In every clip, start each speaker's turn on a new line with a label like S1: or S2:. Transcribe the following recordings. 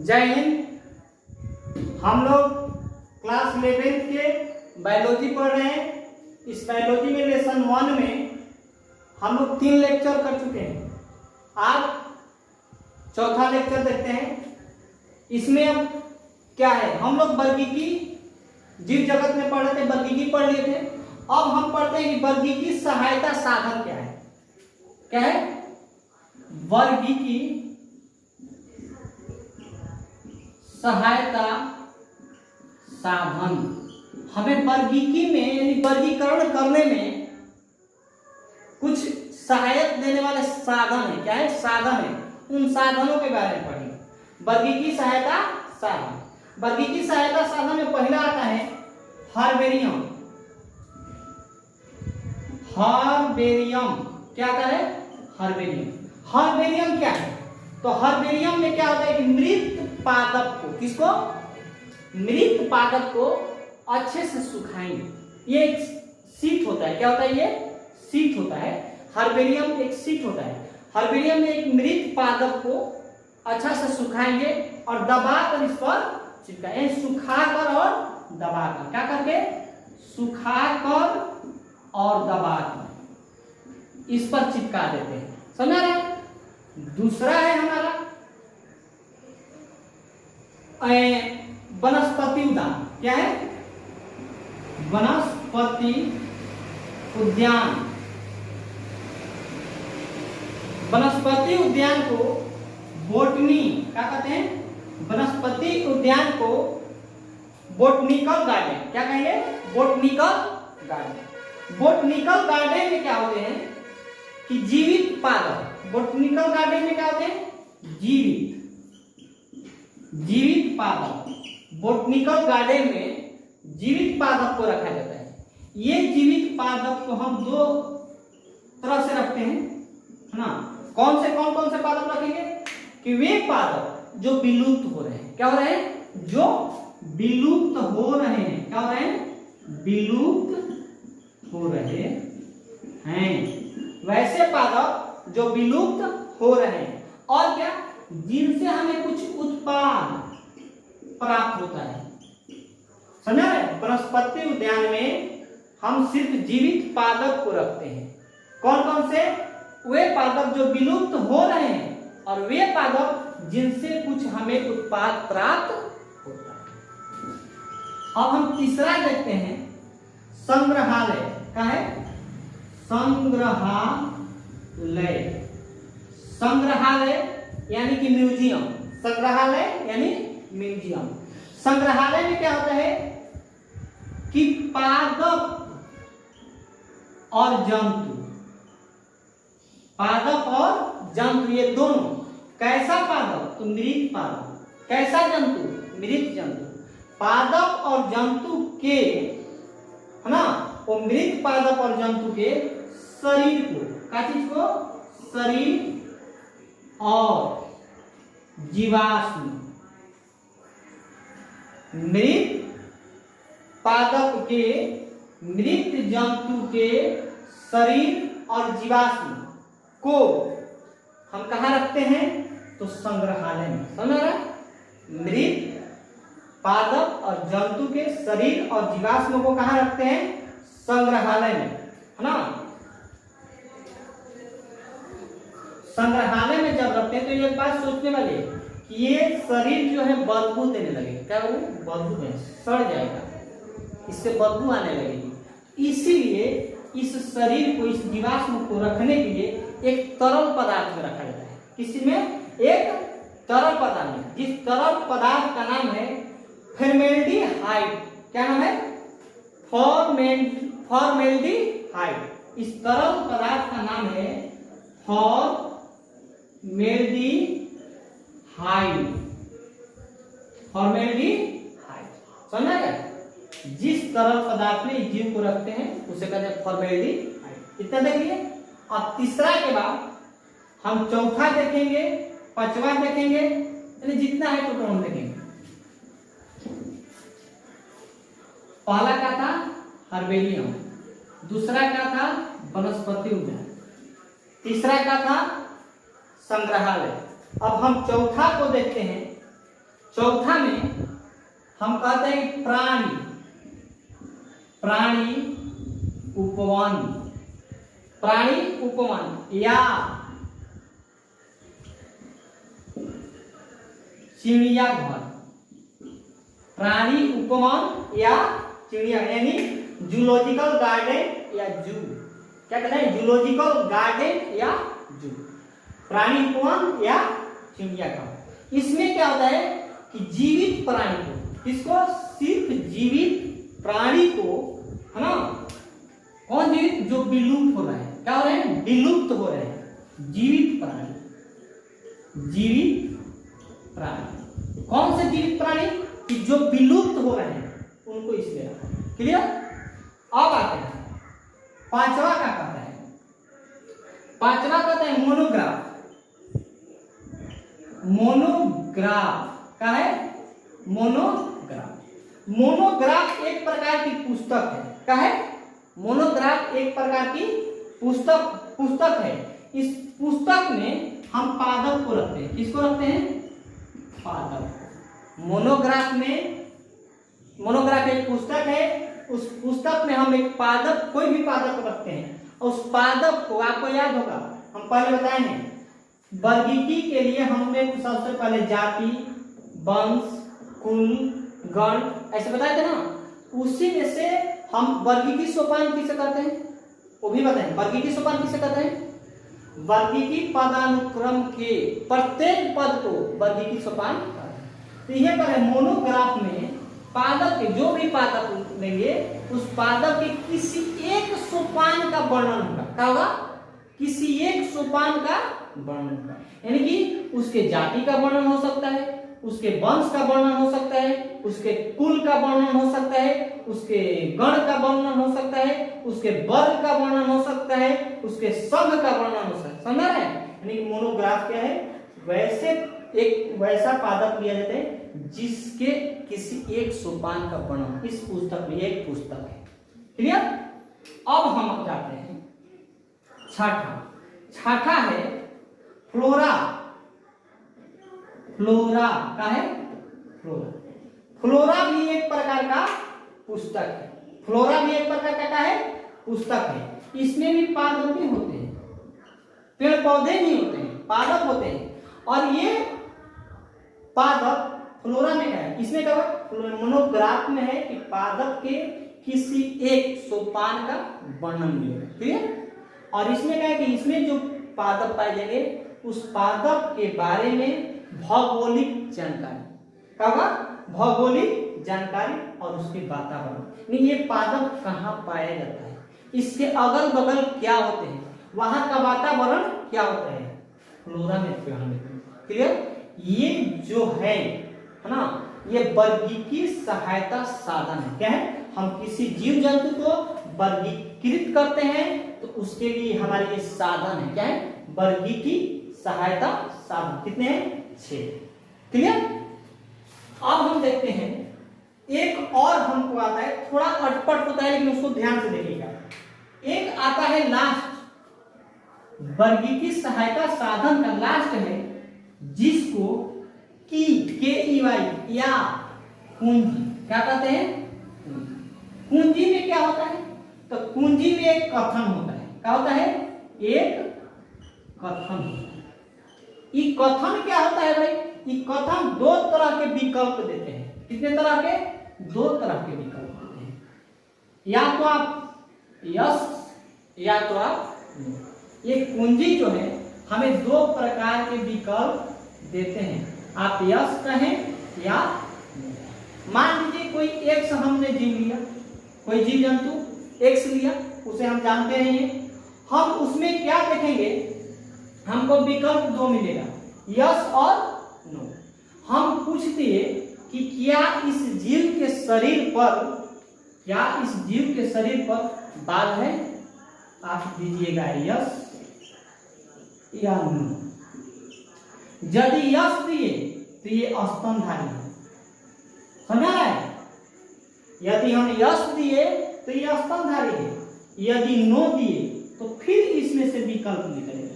S1: जय हिंद। हम लोग क्लास 11 के बायोलॉजी पढ़ रहे हैं। इस बायोलॉजी में लेसन 1 में हम लोग 3 लेक्चर कर चुके हैं। आज चौथा लेक्चर देखते हैं। इसमें अब क्या है, हम लोग वर्गीकी जीव जगत में पढ़ रहे थे, वर्गीकी पढ़ लिए थे। अब हम पढ़ते हैं कि वर्गीकी सहायता साधन क्या है। क्या है? वर्गीकी सहायता साधन। हमें वर्गीकी में यानी वर्गीकरण करने में कुछ सहायक देने वाले साधन है। क्या है? साधन है। उन साधनों के बारे में पढ़ेंगे। वर्गीकी सहायता साधन। वर्गीकी सहायता साधन में पहला आता है हर्बेरियम। हर्बेरियम क्या आता है? हर्बेरियम। हर्बेरियम क्या है? तो हर्बेरियम में क्या होता है कि मृत पादप को, किसको? मृत पादप को अच्छे से सुखाएंगे। ये एक शीट होता है। क्या होता है? ये शीट होता है। हर्बेरियम एक शीट होता है। हर्बेरियम में एक मृत पादप को अच्छा से सुखाएंगे और दबाकर इस पर चिपकाएंगे। सुखाकर और दबाकर, क्या करके? सुखाकर और दबाकर इस पर चिपका देते हैं। समझ रहे? दूसरा है हमारा वनस्पति उद्यान। क्या है? वनस्पति उद्यान। वनस्पति उद्यान को बोटनी क्या कहते हैं? वनस्पति उद्यान को बोटनिकल गार्डन क्या कहेंगे? Botanical garden. बोटनिकल गार्डन में क्या होते हैं कि जीवित पादप। बोटनिकल गार्डन में क्या होते हैं? जीवित पादप। बोटनिकल गार्डन में जीवित पादप को रखा जाता है। ये जीवित पादप को हम दो तरह से रखते हैं, है ना? कौन से पादप रखेंगे कि वे पादप जो विलुप्त हो रहे हैं। क्या हो रहे हैं? जो विलुप्त हो रहे हैं। क्या हो रहे हैं? विलुप्त हो रहे हैं। वैसे पादप जो विलुप्त हो रहे हैं और क्या, जिनसे हमें कुछ उत्पाद प्राप्त होता है। समझा रहे? वनस्पति उद्यान में हम सिर्फ जीवित पादप को रखते हैं। कौन कौन से? वे पादप जो विलुप्त हो रहे हैं और वे पादप जिनसे कुछ हमें उत्पाद प्राप्त होता है। अब हम तीसरा देखते हैं संग्रहालय। क्या है? संग्रहालय। संग्रहालय यानी कि म्यूजियम। संग्रहालय यानी म्यूजियम। संग्रहालय में क्या होता है कि पादप और जंतु, पादप और जंतु ये दोनों। कैसा पादप? तो मृत पादप। कैसा जंतु? मृत जंतु। पादप और जंतु के, है ना, वो मृत पादप और जंतु के शरीर को, क्या चीज को? शरीर और जीवाश्म। मृत पादप के, मृत जंतु के शरीर और जीवाश्म को हम कहाँ रखते हैं? तो संग्रहालय में। समझ रहे? मृत पादप और जंतु के शरीर और जीवाश्म को कहाँ रखते हैं? संग्रहालय में, है ना? संग्रहालय में जब रखते हैं तो ये बात सोचने वाली है कि ये शरीर जो है बदबू देने लगेगा। क्या वो? बदबू में सड़ जाएगा, इससे बदबू आने लगेगी। इसीलिए इस शरीर को, इस जीवाश्म को रखने के लिए एक तरल पदार्थ में रखा जाता है। किसी में? एक तरल पदार्थ में। जिस तरल पदार्थ का नाम है फॉर्मेल्डिहाइड। क्या नाम है? फॉर्मेल्डिहाइड। इस तरल पदार्थ का नाम है फॉर्मेल्डिहाइड। फॉर्मेल्डिहाइड। समझा गया? जिस तरल पदार्थ में जीव को रखते हैं उसे कहते हैं फॉर्मेल्डिहाइड। इतना देखिए। अब तीसरा के बाद हम चौथा देखेंगे, पांचवा देखेंगे, यानी जितना है टोटल हम देखेंगे। पहला क्या था? हर्बेरियम। दूसरा क्या था? वनस्पति उद्यान। तीसरा क्या था? संग्रहालय। अब हम चौथा को देखते हैं चौथा में हम कहते हैं कि प्राणी, प्राणी उपवन, प्राणी उपवन या चिड़ियाघर, प्राणी उपवन या चिड़िया यानी जूलॉजिकल गार्डन या जू, क्या कहते हैं जूलॉजिकल गार्डन या जू, प्राणी उपवन या चिड़ियाघर। इसमें क्या होता है कि जीवित प्राणी को, किसको, सिर्फ जीवित प्राणी को, है ना, कौन जीवित, जो विलुप्त हो रहा है, क्या हो रहे हैं, विलुप्त हो रहे हैं, जीवित प्राणी, जीवित प्राणी, कौन से जीवित प्राणी कि जो विलुप्त हो रहे हैं उनको इसलिए रखा है। क्लियर। अब आते हैं पांचवा क्या कहता है, पांचवा कहता है मोनोग्राफ, मोनोग्राफ क्या है, मोनोग्राफ, मोनोग्राफ एक प्रकार की पुस्तक है, क्या है, मोनोग्राफ एक प्रकार की पुस्तक है। इस पुस्तक में हम पादप को रखते हैं, किसको रखते हैं, पादप। मोनोग्राफ में, मोनोग्राफ एक पुस्तक है, उस पुस्तक में हम एक पादप, कोई भी पादप रखते हैं, और उस पादप को आपको याद होगा हम पहले बताए हैं वर्गीकी के लिए हमें सबसे पहले जाति, वंश, कुल, गण ऐसे बताए थे ना, उसी में से हम वर्गीकी सोपान किसे कहते हैं वो भी बताएं। वर्गीकी सोपान किसे कहते हैं, वर्गीकी पदानुक्रम के प्रत्येक पद को वर्गीकी सोपान कहते हैं। तो यह पर मोनोग्राफ में पादप के, जो भी पादप लेंगे उस पादप के किसी एक सोपान का वर्णन होगा, क्या होगा, किसी एक सोपान का वर्णन होगा, यानी कि उसके जाति का वर्णन हो सकता है, उसके वंश का वर्णन हो सकता है, उसके कुल का वर्णन हो सकता है, उसके गण का वर्णन हो सकता है, उसके वर्ग का वर्णन हो सकता है, उसके संघ का वर्णन हो सकता है। समझ रहे हैं, यानी कि मोनोग्राफ क्या है, वैसे एक वैसा पादप लिया जाता है जिसके किसी एक सोपान का वर्णन इस पुस्तक में, एक पुस्तक है। क्लियर। अब हम जाते हैं छठा है फ्लोरा, फ्लोरा का है, फ्लोरा, फ्लोरा भी एक प्रकार का पुस्तक है, फ्लोरा भी एक प्रकार का है पुस्तक है। इसमें भी पादप भी होते हैं, पेड़ पौधे नहीं होते हैं, पादप होते हैं। और ये पादप फ्लोरा में है, इसमें क्या है, मोनोग्राफ में है कि पादप के किसी एक सोपान का वर्णन मिलेगा। ठीक। और इसमें क्या है कि इसमें जो पादप पाए जाएंगे उस पादप के बारे में भौगोलिक जानकारी, क्या होगा, भौगोलिक जानकारी और उसके वातावरण, ये पादप कहाँ पाया जाता है, इसके अगल बगल क्या होते हैं, वहां का वातावरण क्या होता है, फ्लोरा में ध्यान देते हैं। क्लियर। ये जो है ना, ये वर्गीकी सहायता साधन है। क्या है, हम किसी जीव जंतु को वर्गीकृत करते हैं तो उसके लिए हमारे ये साधन है, क्या है, वर्गीकी सहायता साधन। कितने हैं, 6। क्लियर। अब हम देखते हैं एक और हमको आता है, थोड़ा अटपट होता है लेकिन उसको ध्यान से देखिएगा। एक आता है लास्ट, वर्गीकी सहायता साधन का लास्ट है जिसको KEY या कुंजी क्या कहते हैं। कुंजी में क्या होता है, तो कुंजी में एक कथन होता है, क्या होता है, एक कथन होता है। ये कथन क्या होता है भाई, ये कथन 2 तरह के विकल्प देते हैं। कितने तरह के, 2 तरह के विकल्प देते हैं, या तो आप यस या तो आप नो। ये कुंजी जो है हमें 2 प्रकार के विकल्प देते हैं, आप यस कहें या नो। मान लीजिए कोई एक्स हमने जीव लिया, कोई जीव जंतु एक्स लिया, उसे हम जानते हैं, हम उसमें क्या देखेंगे, हमको विकल्प 2 मिलेगा, यस और नो। हम पूछ दिए कि क्या इस जीव के शरीर पर, क्या इस जीव के शरीर पर बाल है, आप दीजिएगा यस या नो। यदि यस दिए तो ये स्तनधारी है, समझ रहा है। यदि हम यस दिए तो ये स्तनधारी है, यदि नो दिए तो फिर इसमें से विकल्प निकलेगा,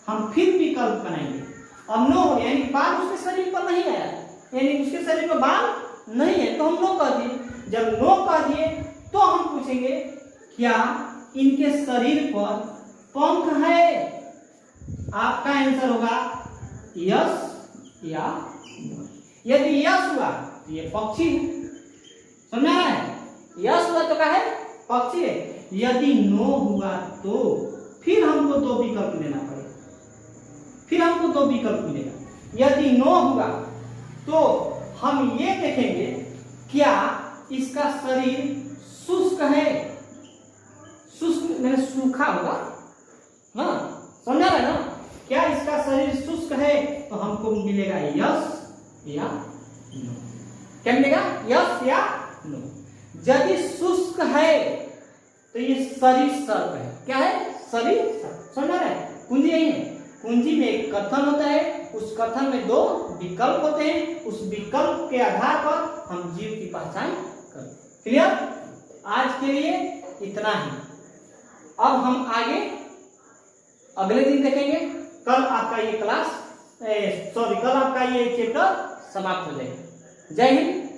S1: हम फिर विकल्प बनाएंगे। अब नो हो यानी बाल उसके शरीर पर नहीं आया, यानी उसके शरीर में बाल नहीं है, तो हम नो कह दिए। जब नो कह दिए तो हम पूछेंगे क्या इनके शरीर पर पंख है? आपका आंसर होगा यस या नो। यदि यस हुआ तो ये पक्षी है, समझा है? यस हुआ तो क्या है? पक्षी है। यदि नो हुआ तो फिर हमको दो विकल्प लेना पड़ेगा, फिर हमको दो विकल्प मिलेगा। यदि नो हुआ तो हम ये देखेंगे क्या इसका शरीर शुष्क है? शुष्क मैंने सूखा होगा, हाँ समझा है ना? क्या इसका शरीर शुष्क है? तो हमको मिलेगा यस या नो। क्या मिलेगा? यस या नो। यदि शुष्क है तो ये सरीसृप है। क्या है? सरीसृप। समझ रहे हैं? कुंजी यही है। कुंजी में एक कथन होता है, उस कथन में दो विकल्प होते हैं, उस विकल्प के आधार पर हम जीव की पहचान करते हैं। क्लियर? आज के लिए इतना ही। अब हम आगे अगले दिन देखेंगे। कल आपका ये क्लास कल आपका ये चैप्टर समाप्त हो जाएगा। जय हिंद।